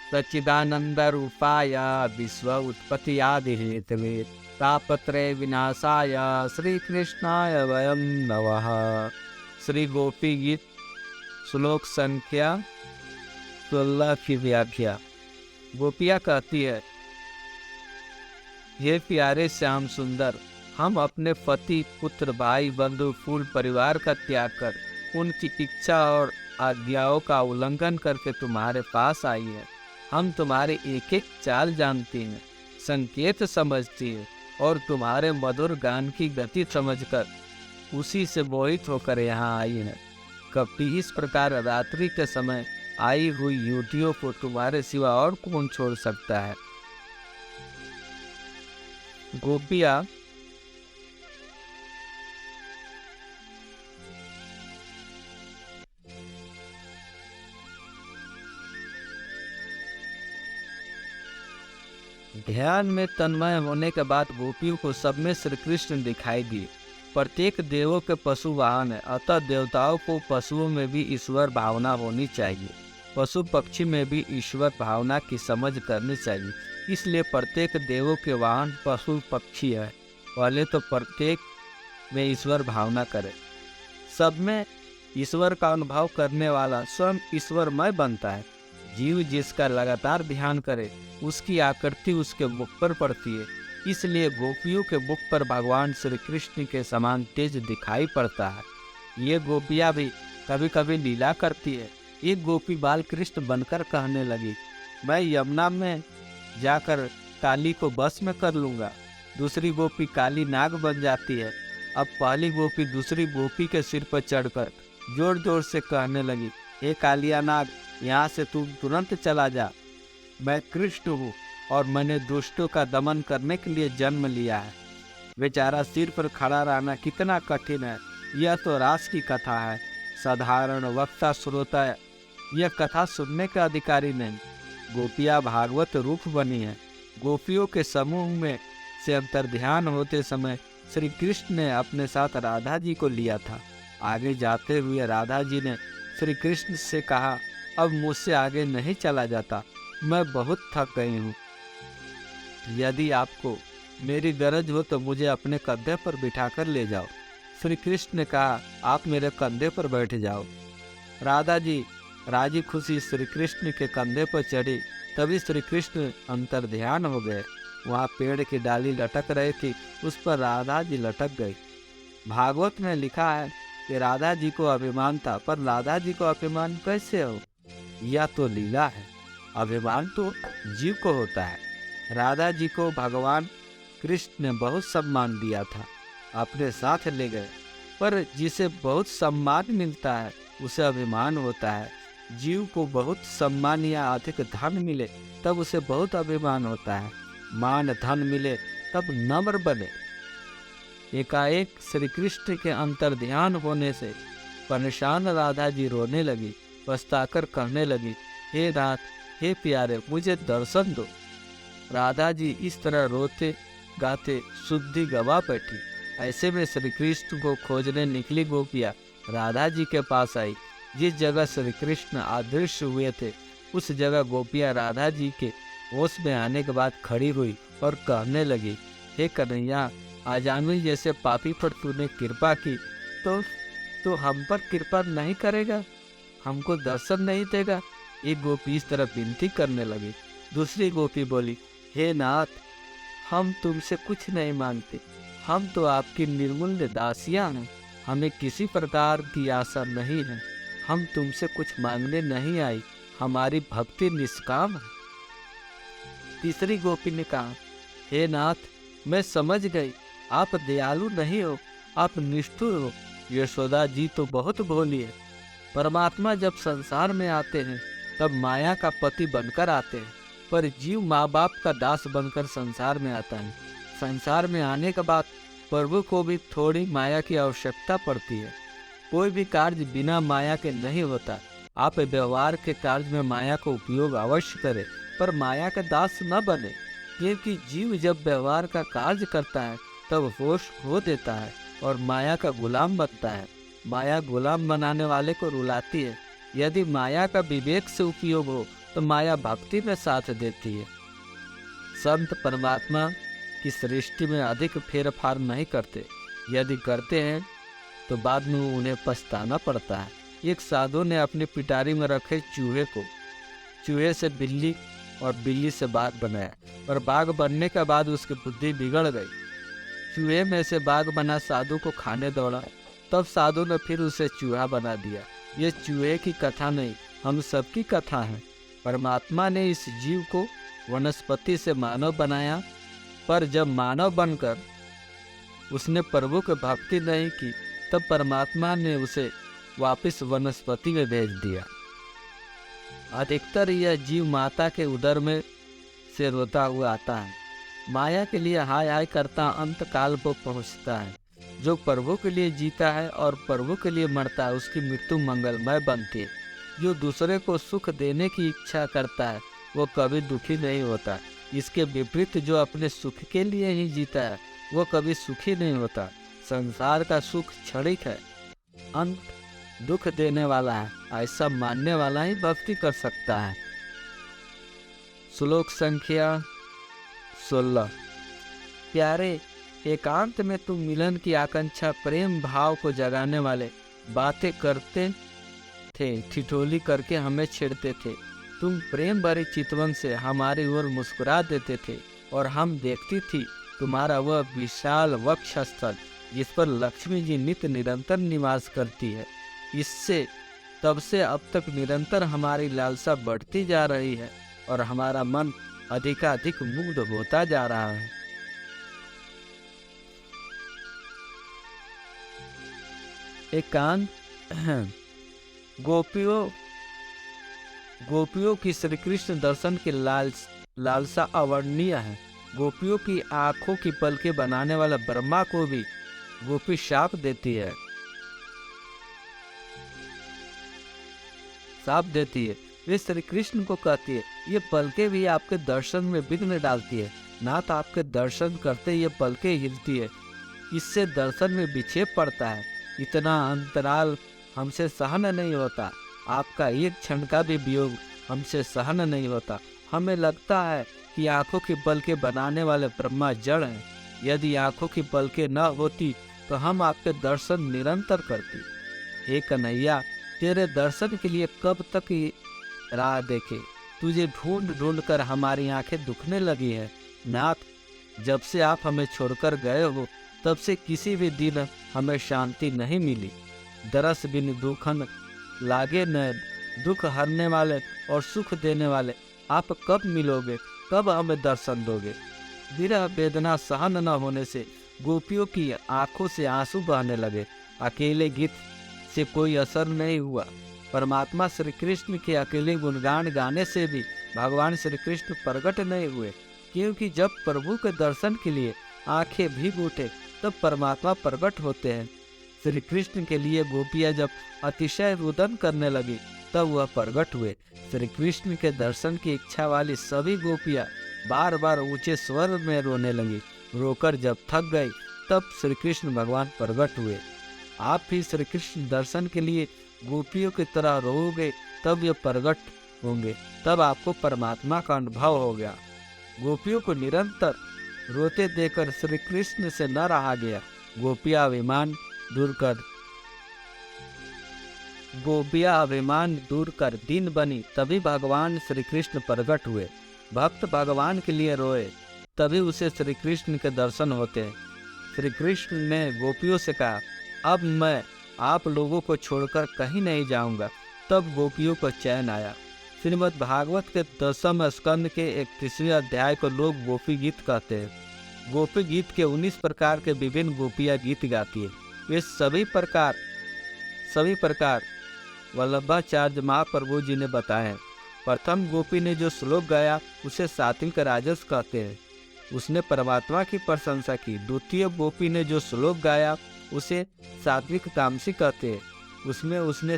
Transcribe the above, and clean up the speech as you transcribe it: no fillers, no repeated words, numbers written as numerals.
सच्चिदानंद रूपाय विश्व उत्पत्ति आदि हेतवे तापत्रय विनाशाय श्री कृष्णाय वयं नमः। श्री गोपी गीत श्लोक संख्या 16 की व्याख्या। गोपिया कहती है, हे प्यारे श्याम सुंदर, हम अपने पति पुत्र भाई बंधु फूल परिवार का त्याग कर उनकी इच्छा और आज्ञाओं का उल्लंघन करके तुम्हारे पास आई है। हम तुम्हारे एक एक चाल जानती हैं, संकेत समझती है और तुम्हारे मधुर गान की गति समझकर उसी से मोहित होकर यहाँ आई है। कभी इस प्रकार रात्रि के समय आई हुई युवतियों को तुम्हारे सिवा और कौन छोड़ सकता है। गोपिया ध्यान में तन्मय होने के बाद गोपियों को सब में श्री कृष्ण दिखाई दिए। प्रत्येक देवों के पशु वाहन है, अतः देवताओं को पशुओं में भी ईश्वर भावना होनी चाहिए। पशु पक्षी में भी ईश्वर भावना की समझ करनी चाहिए। इसलिए प्रत्येक देवों के वाहन पशु पक्षी है। पहले तो प्रत्येक में ईश्वर भावना करे। सब में ईश्वर का अनुभव करने वाला स्वयं ईश्वरमय बनता है। जीव जिसका लगातार ध्यान करे उसकी आकृति उसके मुख पर पड़ती है। इसलिए गोपियों के मुख पर भगवान श्री कृष्ण के समान तेज दिखाई पड़ता है। ये गोपियाँ भी कभी कभी लीला करती है। एक गोपी बाल कृष्ण बनकर कहने लगी, मैं यमुना में जाकर काली को बस में कर लूँगा। दूसरी गोपी काली नाग बन जाती है। अब पहली गोपी दूसरी गोपी के सिर पर चढ़कर जोर जोर से कहने लगी, हे कालिया नाग, यहाँ से तू तुरंत चला जा। मैं कृष्ण हूँ और मैंने दुष्टों का दमन करने के लिए जन्म लिया है। बेचारा सिर पर खड़ा रहना कितना कठिन है। यह तो रास की कथा है। साधारण वक्ता श्रोता यह कथा सुनने का अधिकारी नहीं। गोपियाँ भागवत रूप बनी है। गोपियों के समूह में से अंतर्ध्यान होते समय श्री कृष्ण ने अपने साथ राधा जी को लिया था। आगे जाते हुए राधा जी ने श्री कृष्ण से कहा, अब मुझसे आगे नहीं चला जाता, मैं बहुत थक गई हूँ। यदि आपको मेरी गरज हो तो मुझे अपने कंधे पर बिठाकर ले जाओ। श्री कृष्ण ने कहा, आप मेरे कंधे पर बैठ जाओ। राधा जी राजी खुशी श्री कृष्ण के कंधे पर चढ़ी। तभी श्री कृष्ण अंतर्ध्यान हो गए। वहाँ पेड़ की डाली लटक रही थी, उस पर राधा जी लटक गई। भागवत में लिखा है कि राधा जी को अभिमान था, पर राधा जी को अभिमान कैसे हो? यह तो लीला है। अभिमान तो जीव को होता है। राधा जी को भगवान कृष्ण ने बहुत सम्मान दिया था, अपने साथ ले गए। पर जिसे बहुत सम्मान मिलता है उसे अभिमान होता है। जीव को बहुत सम्मान या अधिक धन मिले तब उसे बहुत अभिमान होता है। मान धन मिले तब नम्र बने। एकाएक श्री कृष्ण के अंतर्ध्यान होने से परेशान राधा जी रोने लगी। पछताकर कहने लगी, हे नाथ, हे प्यारे, मुझे दर्शन दो। राधा जी इस तरह रोते गाते शुद्धि गवा बैठी। ऐसे में श्री कृष्ण को खोजने निकली गोपियाँ राधा जी के पास आई। जिस जगह श्री कृष्ण अदृश्य हुए थे उस जगह गोपियाँ राधा जी के होश में आने के बाद खड़ी हुई और कहने लगी, हे कन्हैया, अजानवी जैसे पापी पर तूने कृपा की तो हम पर कृपा नहीं करेगा? हमको दर्शन नहीं देगा? एक गोपी इस तरह विनती करने लगी। दूसरी गोपी बोली, हे नाथ, हम तुमसे कुछ नहीं मांगते। हम तो आपकी निर्मूल्य दासियां हैं। हमें किसी प्रकार की आशा नहीं है। हम तुमसे कुछ मांगने नहीं आई। हमारी भक्ति निष्काम है। तीसरी गोपी ने कहा, हे नाथ, मैं समझ गई, आप दयालु नहीं हो, आप निष्ठुर हो। यशोदा जी तो बहुत भोली है। परमात्मा जब संसार में आते हैं तब माया का पति बनकर आते हैं, पर जीव माँ बाप का दास बनकर संसार में आता है। संसार में आने के बाद प्रभु को भी थोड़ी माया की आवश्यकता पड़ती है। कोई भी कार्य बिना माया के नहीं होता। आप व्यवहार के कार्य में माया का उपयोग अवश्य करें, पर माया का दास न बने, क्योंकि जीव जब व्यवहार का कार्य करता है तब होश खो देता है और माया का गुलाम बनता है। माया गुलाम बनाने वाले को रुलाती है। यदि माया का विवेक से उपयोग हो तो माया भक्ति में साथ देती है। संत परमात्मा की सृष्टि में अधिक फेरफार नहीं करते, यदि करते हैं तो बाद में उन्हें पछताना पड़ता है। एक साधु ने अपनी पिटारी में रखे चूहे से बिल्ली और बिल्ली से बाघ बनाया, और बाघ बनने के बाद उसकी बुद्धि बिगड़ गई। चूहे में से बाघ बना साधु को खाने दौड़ा, तब साधु ने फिर उसे चूहा बना दिया। ये चूहे की कथा नहीं, हम सबकी कथा है। परमात्मा ने इस जीव को वनस्पति से मानव बनाया, पर जब मानव बनकर उसने प्रभु की भक्ति नहीं की, तब परमात्मा ने उसे वापस वनस्पति में भेज दिया। अधिकतर यह जीव माता के उदर में से रोता हुआ आता है, माया के लिए हाय हाय करता अंत काल को पहुँचता है। जो प्रभु के लिए जीता है और प्रभु के लिए मरता है, उसकी मृत्यु मंगलमय बनती है। जो दूसरे को सुख देने की इच्छा करता है, वो कभी दुखी नहीं होता। इसके विपरीत जो अपने सुख के लिए ही जीता है, वो कभी सुखी नहीं होता। संसार का सुख क्षणिक है, अंत दुख देने वाला है। ऐसा मानने वाला ही भक्ति कर सकता है। श्लोक संख्या 16। प्यारे, एकांत में तुम मिलन की आकांक्षा प्रेम भाव को जगाने वाले बातें करते थे, ठिठोली करके हमें छेड़ते थे। तुम प्रेम भरे चितवन से हमारी ओर मुस्कुरा देते थे, और हम देखती थी तुम्हारा वह विशाल वक्षस्थल जिस पर लक्ष्मी जी नित्य निरंतर निवास करती है। इससे तब से अब तक निरंतर हमारी लालसा बढ़ती जा रही है, और हमारा मन अधिकाधिक मुग्ध होता जा रहा है। एकांत। गोपियों की श्री कृष्ण दर्शन की लालसा अवर्णनीय है। गोपियों की आंखों की पलकें बनाने वाला ब्रह्मा को भी गोपी शाप देती है, वे श्री कृष्ण को कहती है, ये पलकें भी आपके दर्शन में विघ्न डालती है। नाथ आपके दर्शन करते ये पलकें हिलती है, इससे दर्शन में विक्षेप पड़ता है। इतना अंतराल हमसे सहन नहीं होता। आपका एक क्षण का भी वियोग हमसे सहन नहीं होता। हमें लगता है कि आंखों की पलकें बनाने वाले ब्रह्मा जड़ हैं। यदि आंखों की पलकें न होती तो हम आपके दर्शन निरंतर करती। हे कन्हैया, तेरे दर्शन के लिए कब तक राह देखे? तुझे ढूंढ ढूंढ कर हमारी आंखें दुखने लगी है। नाथ, जब से आप हमें छोड़कर गए हो, तब से किसी भी दिन हमें शांति नहीं मिली। दरस बिन दुखन लागे न, दुख हरने वाले और सुख देने वाले आप कब मिलोगे? कब हमें दर्शन दोगे? विरह वेदना सहन न होने से गोपियों की आंखों से आंसू बहने लगे। अकेले गीत से कोई असर नहीं हुआ। परमात्मा श्री कृष्ण के अकेले गुणगान गाने से भी भगवान श्री कृष्ण प्रकट नहीं हुए, क्योंकि जब प्रभु के दर्शन के लिए आंखें भीग उठे तब परमात्मा प्रकट होते हैं। श्री कृष्ण के लिए गोपियां जब अतिशय रुदन करने लगी तब वह प्रकट हुए। श्री कृष्ण के दर्शन की इच्छा वाली सभी गोपियां बार बार ऊंचे स्वर में रोने लगी। रोकर जब थक गई तब श्री कृष्ण भगवान प्रकट हुए। आप भी श्री कृष्ण दर्शन के लिए गोपियों की तरह रोओगे, तब ये प्रकट होंगे, तब आपको परमात्मा का अनुभव हो गया। गोपियों को निरंतर रोते देकर श्री कृष्ण से न रहा गया। गोपियां अभिमान दूर कर दीन बनी, तभी भगवान श्री कृष्ण प्रकट हुए। भक्त भगवान के लिए रोए, तभी उसे श्री कृष्ण के दर्शन होते हैं। श्री कृष्ण ने गोपियों से कहा, अब मैं आप लोगों को छोड़कर कहीं नहीं जाऊंगा। तब गोपियों को चैन आया। श्रीमद् भागवत के 10वें स्कंद के 31वें अध्याय को लोग गोपी गीत कहते हैं। गोपी गीत के 19 प्रकार के विभिन्न गोपियां गीत गाती है। वे सभी प्रकार वल्लभाचार्य महाप्रभु जी ने बताए। प्रथम गोपी ने जो श्लोक गाया उसे सात्विक राजस कहते हैं, उसने परमात्मा की प्रशंसा की। द्वितीय गोपी ने जो श्लोक गाया उसे सात्विक तामसी कहते हैं, उसमें उसने